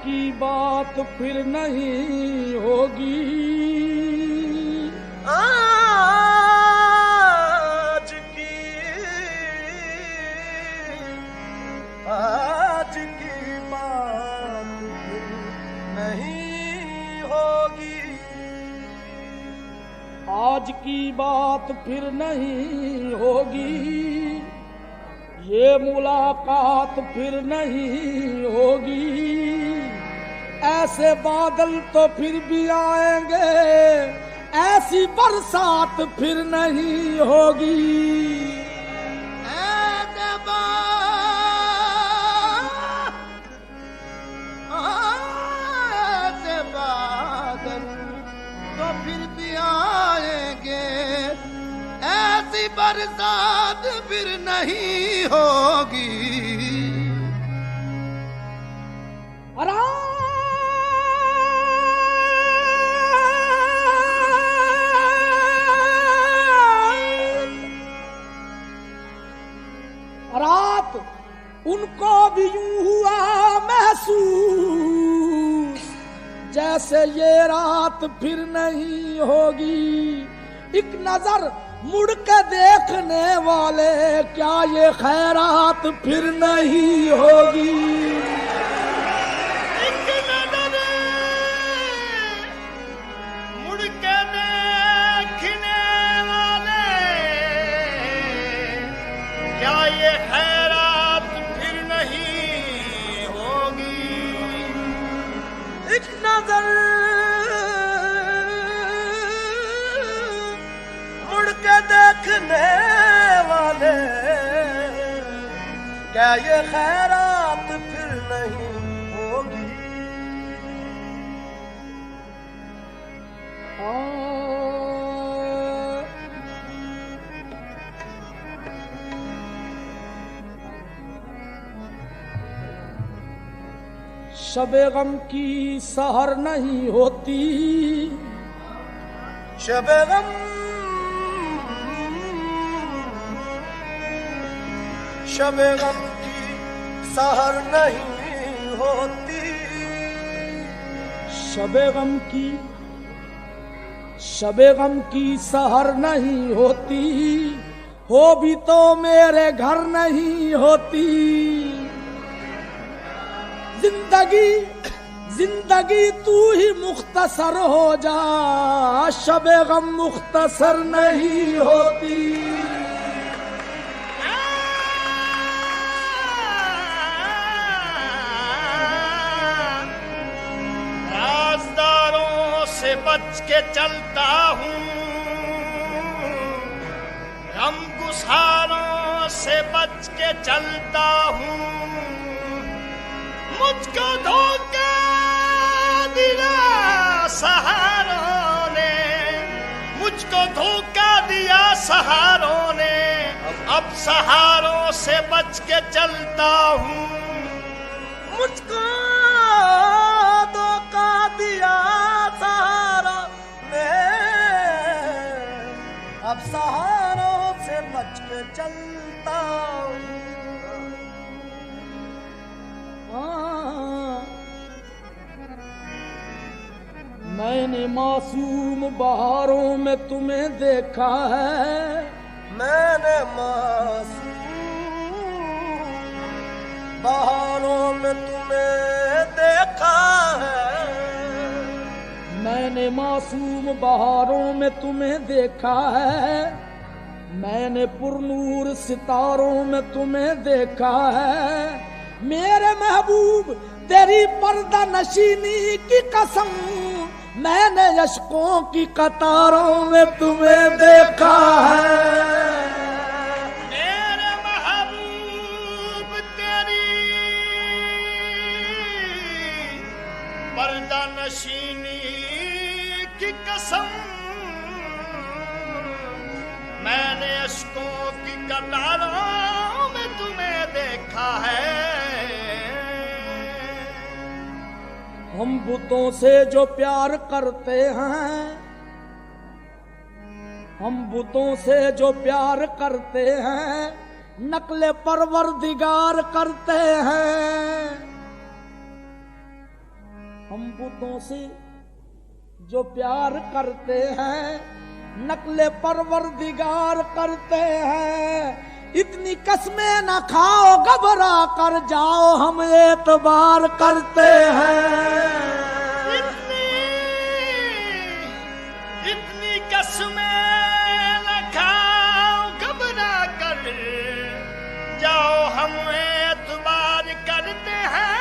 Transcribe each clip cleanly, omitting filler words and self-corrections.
की बात फिर नहीं होगी। आज की बात फिर नहीं होगी। आज की बात फिर नहीं होगी, ये मुलाकात फिर नहीं होगी। ऐसे बादल तो फिर भी आएंगे, ऐसी बरसात फिर नहीं होगी। ऐसे बादल तो फिर भी आएंगे, ऐसी बरसात फिर नहीं होगी। रात उनको भी यूं हुआ महसूस, जैसे ये रात फिर नहीं होगी। एक नजर मुड़ के देखने वाले, क्या ये खैरात फिर नहीं होगी। एक नजर मुड़ के देखने वाले, क्या ये खैरात फिर नहीं होगी। एक नजर मुड़ के देखने वाले, क्या ये खैरात फिर नहीं होगी। शबे गम की सहर नहीं होती, शबे गम शबे गम की सहर नहीं होती। शबे गम की सहर नहीं होती, हो भी तो मेरे घर नहीं होती। जिंदगी तू ही मुख्तसर हो जा, शबे गम मुख्तसर नहीं होती। राज़दारों से बच के चलता हूँ, गमगुसारों से बच के चलता हूँ। मुझको धोखा दिया सहारों ने, मुझको धोखा दिया सहारों ने। अब सहारों से बच के चलता हूँ। मुझको धोखा दिया सहारों ने, अब सहारों से बच के चलता हूँ। मैंने मासूम बहारों में तुम्हें देखा है, मैंने मासूम बहारों में तुम्हें देखा है। मैंने मासूम बहारों में तुम्हें देखा है, मैंने पुरनूर सितारों में तुम्हें देखा है। मेरे महबूब तेरी पर्दा नशीनी की कसम, मैंने अश्कों की कतारों में तुम्हें देखा है। मेरे महबूब तेरी पर्दा नशीनी की कसम, मैंने अश्कों की कतारों में तुम्हें देखा है। हम बुतों से जो प्यार करते हैं, हम बुतों से जो प्यार करते हैं, नकले परवरदिगार करते हैं। हम बुतों से जो प्यार करते हैं नकले परवरदिगार करते हैं। इतनी कसमें न खाओ घबरा कर जाओ हम एतबार करते हैं। इतनी कसमें न खाओ घबरा कर जाओ हम एतबार करते हैं।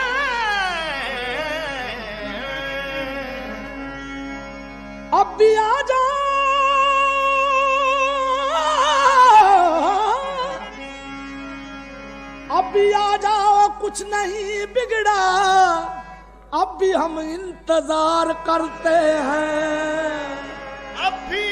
अब भी आ जाओ अब भी आ जाओ कुछ नहीं बिगड़ा अब भी हम इंतजार करते हैं। अब भी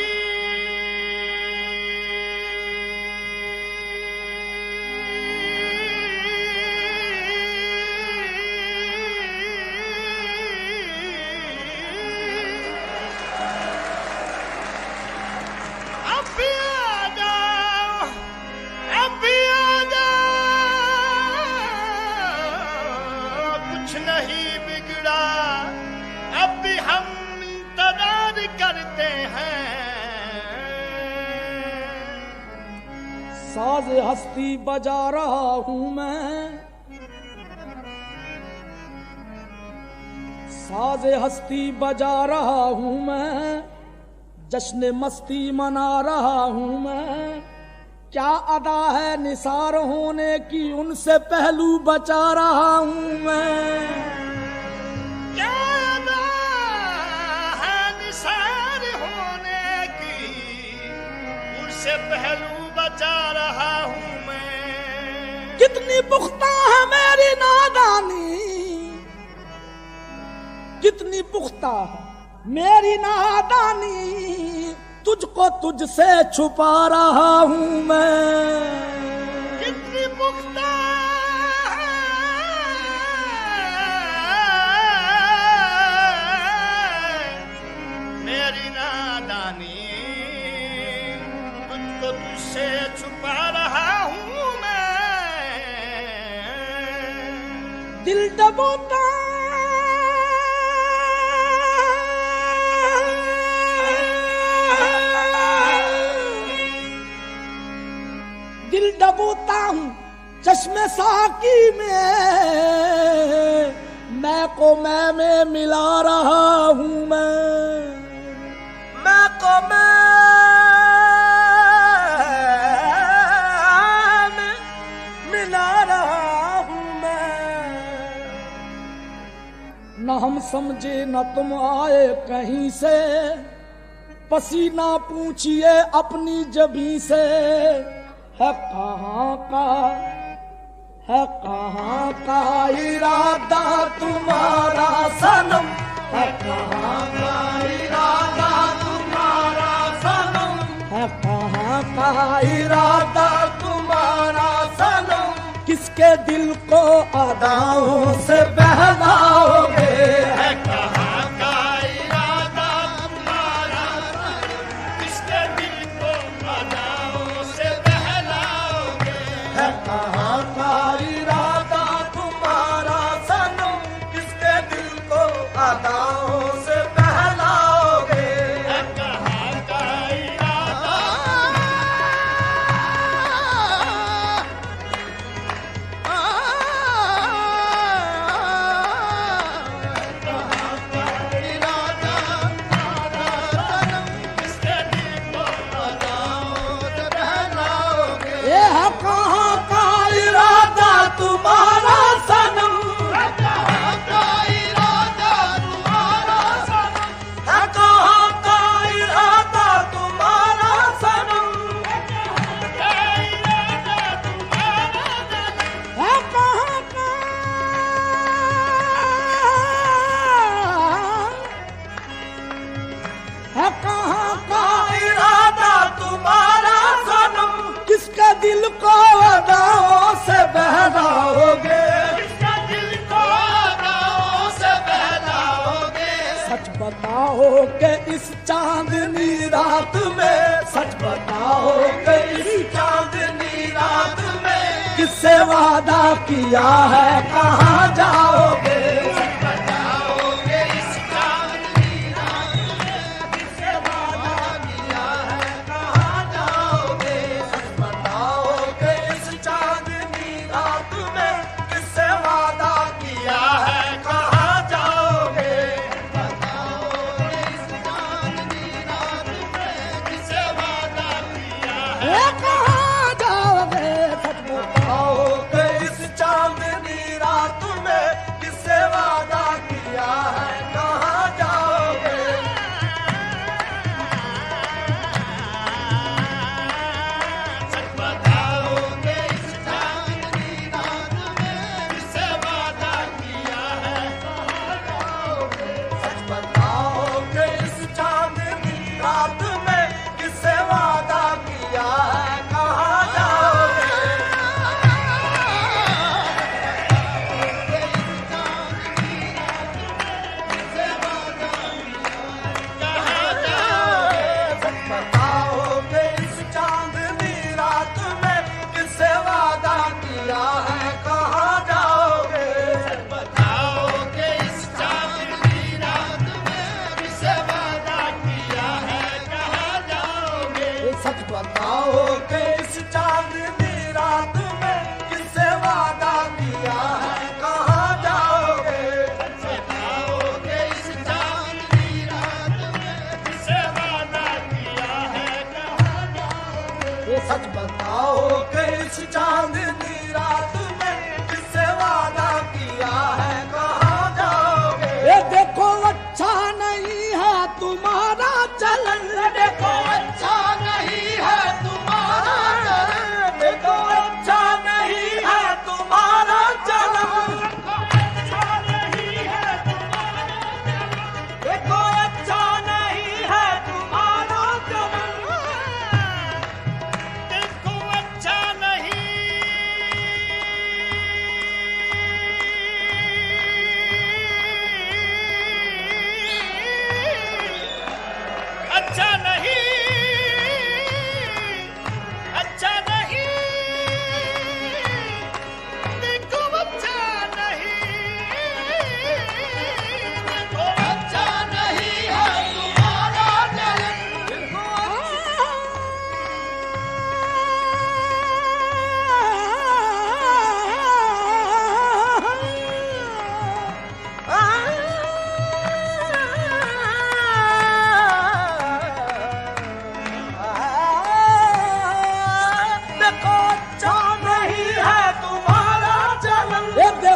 नहीं बिगड़ा अब भी हम इंतजार करते हैं। साज हस्ती बजा रहा हूं मैं, साज हस्ती बजा रहा हूं मैं, जश्न मस्ती मना रहा हूं मैं। क्या अदा है निसार होने की उनसे पहलू बचा रहा हूं मैं। क्या अदा है निसार होने की उनसे पहलू बचा रहा हूं मैं। कितनी पुख्ता है मेरी नादानी, कितनी पुख्ता है मेरी नादानी, तुझको तुझसे छुपा रहा हूं मैं। कितनी पुख्ता मेरी नादानी, तुझको तुझसे छुपा रहा हूं मैं। दिल दबोता दिल डबोता हूँ चश्मे साकी में, मैं को मैं में मिला रहा हूँ मैं को मैं में मिला रहा हूँ मैं। न हम समझे न तुम आए कहीं से, पसीना पूछिए अपनी जबी से। है कहाँ का इरादा तुम्हारा सनम, है कहाँ का इरादा तुम्हारा सनम, है कहाँ का इरादा तुम्हारा सनम। किसके दिल को अदाओं से बहलाओगे, है कहाँ का इरादा तुम्हारा सनम। किसके दिल को अदाओं से बहलाओगे, है कहाँ का इरादा तुम्हारा सनम। किसके दिल को अदाओं से बहलाओगे, है कहाँ का इरादा। तुम्हारा सनम, है कहाँ का इरादा तुम्हारा सनम। है कहाँ का इरादा तुम्हारा सनम, है इरादा तुम्हारा सनम। है कहाँ का है कहाँ का इरादा तुम्हारा सनम। किसका दिल को अदाओं से बहलाओगे, किसका दिल को अदाओं से बहलाओगे। सच बताओ कि इस चांदनी रात में, सच बताओ कि इस चांदनी रात में किससे वादा किया है कहाँ जाओगे। बताओगे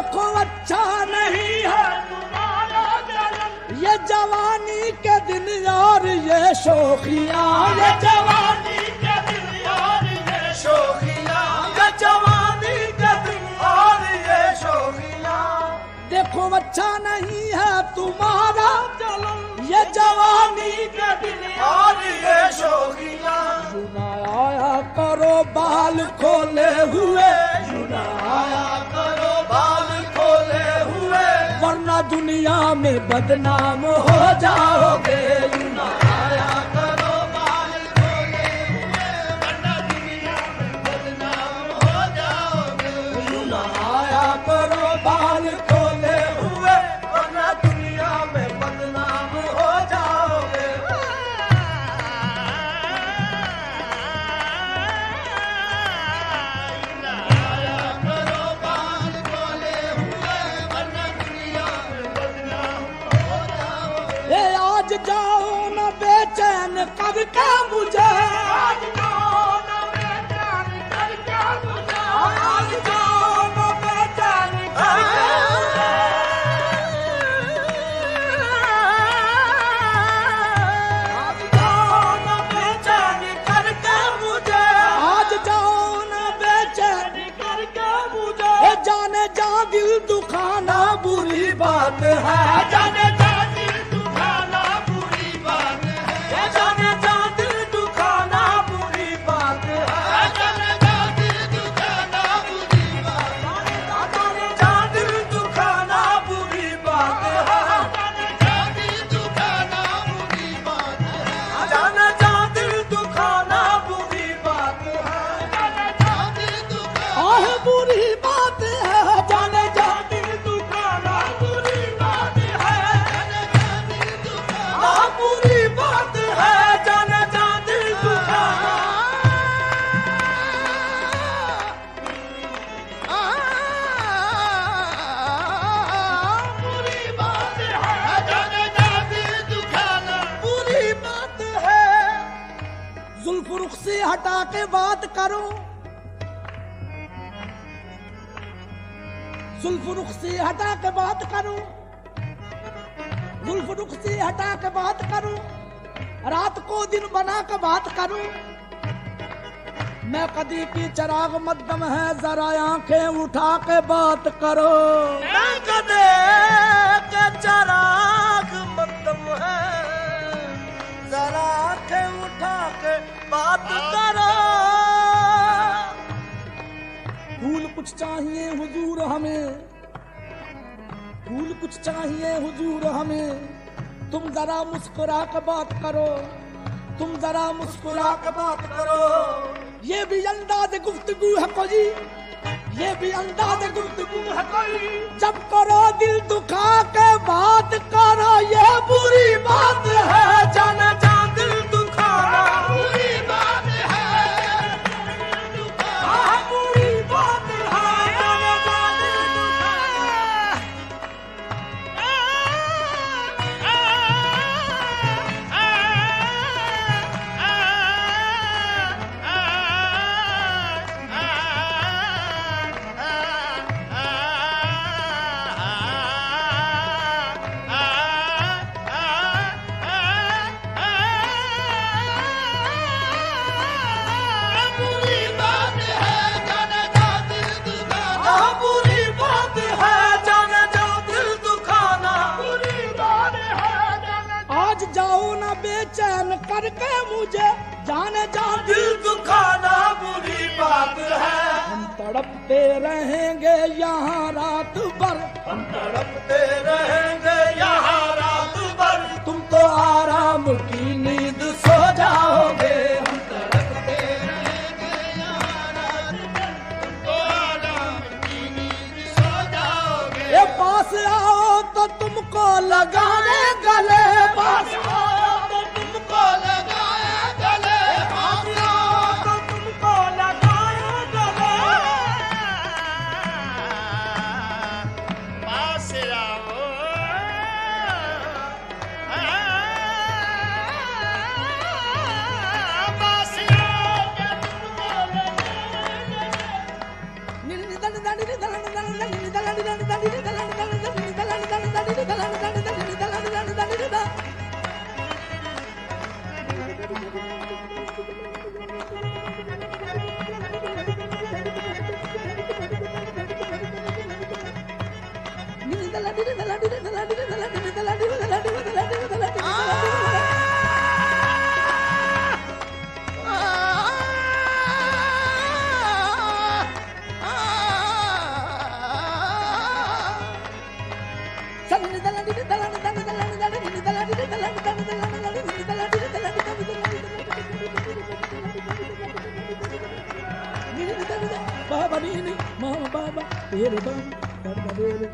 देखो अच्छा नहीं है तुम्हारा जलन, ये जवानी के दिन और ये शोखियां, ये जवानी के दिन और ये शोखियां, ये जवानी के दिन और ये शोखियां। देखो अच्छा नहीं है तुम्हारा जलन, ये जवानी के दिन और ये शोखियां। आया करो बाल खोले हुए, आया करो बाल खोले हुए, वरना दुनिया में बदनाम हो जाओगे। आया करो बाल खोले हुए, वरना दुनिया में बदनाम हो जाओगे। आया करो बाल खोले हुए, वरना दुनिया में बदनाम हो जाओगे। आया करो बाल खोले हुए, वरना दुनिया में बदनाम हो जाओगे। ये आज जाओ न बेचैन करके मुझे, आज जाओ न बेचैन करके मुझे, आज जाओ न बेचैन करके मुझे। आज जाओ न बेचैन करके मुझे, आज जाओ न बेचैन करके मुझे। ए जाने जा दिल दुखाना बुरी बात है, जाने जा दिल दुखाना बुरी बात है, जाने जा दिल दुखाना बुरी बात है, जाने जा दिल दुखाना बुरी बात है, जाने जा दिल दुखाना बुरी बात है, जाने जा दिल दुखाना बुरी बात है, जाने जा दिल दुखाना बुरी बात है, जाने जा दिल दुखाना आह बुरी बात है, जाने जा दिल दुखाना बुरी बात है, जाने जा दिल दुखाना बुरी बात है, जाने जा दिल दुखाना बुरी बात है, जाने जा दिल दुखाना बुरी बात है। जुल्फ रुख से हटा के बात करो, जुल्फ रुख से हटा के बात करो, जुल्फ रुख से हटा के बात करो, रात को दिन बना के बात करो। मैं कदी की चिराग मध्यम है, जरा आंखें उठा के बात करो। मैं कदे के चराग मध्यम है, जरा आंखें उठा के बात करो। फूल कुछ चाहिए हुजूर हमें, फूल कुछ चाहिए हुजूर हमें, तुम जरा मुस्कुरा के बात करो, तुम जरा मुस्कुरा के बात करो। ये भी अंदाज गुफ्तगू है कोई, ये भी अंदाज गुफ्तगू है कोई, जब करो दिल दुखा के बात करो, ये बुरी बात है, जाने जा दिल दुखाना बुरी बात है, आह बुरी बात है, जाने जा दिल बुरी बात है, जाने जा दिल दुखाना बुरी बात है, जाने जा दिल दुखाना बुरी बात है, जाने आज जाओ ना बेचैन करके मुझे, जाने जा दिल दिल दुखाना बुरी बात है। हम तड़पते रहेंगे यहाँ रात भर, हम तड़पते रहेंगे यहाँ रात भर, तुम तो आराम की नींद सो जाओगे। हम तड़पते रहेंगे यहाँ रात भर, तुम तो आराम की नींद सो जाओगे। ये पास आओ तो तुमको लगाने गले, पास आओ तो तुमको लगाए गले, पास आओ तो तुमको लगाए गले, पास आओ पास आओ के तुमको लगाए गले। Baba Nini, Mama Baba, Baby Baba, Baba Baby,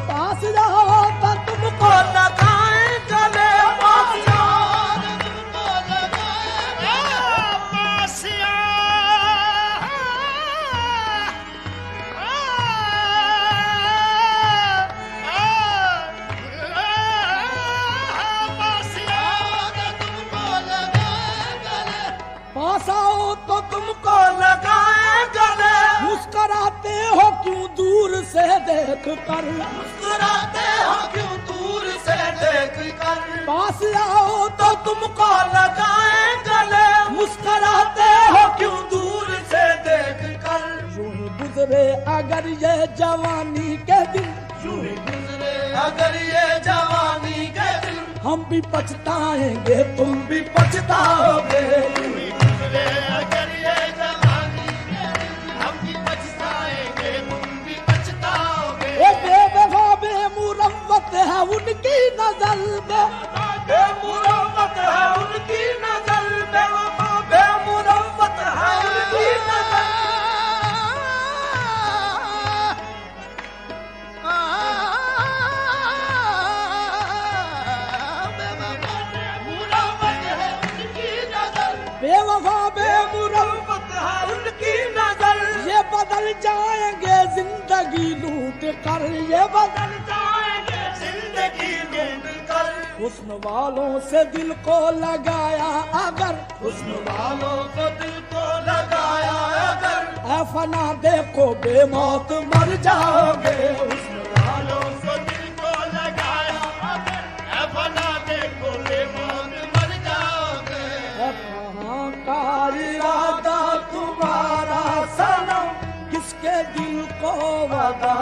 पास जाओ तुमको लगाए गले पास आओ तो तुमको लगाए गले मुस्कुराते हो क्यों दूर से देख कर मुस्कुराते हो क्यों दूर से देख कर पास आओ तो तुमको लगाए गले मुस्कुराते हो क्यों दूर से देख कर यूं ही गुजरे अगर ये जवानी के दिन यूं ही गुजरे अगर ये जवानी के दिन हम भी पछताएंगे तुम भी पछताओगे यूं ही गुजरे अगर ये जवानी के दिन हम भी पछताएंगे तुम भी पछताओगे ए बेवफा बेमुरव्वत है उनकी नजर में बेमुरव्वत है उनकी नजर बेवफा बेमुरव्वत है उनकी नजर बेवफा बेमुरव्वत है उनकी नजर ये बदल जाएंगे जिंदगी लूट कर ये बदल जाएंगे जिंदगी लूट कर हुस्न वालों से दिल को लगाया अगर हुस्न वालों को दिल को लगाया अगर ऐ फना देखो बेमौत मर जाओगे हुस्न वालों को दिल को लगाया अगर ऐ फना देखो बेमौत मर जाओगे कहाँ का इरादा तुम्हारा सनम किसके दिल को वदा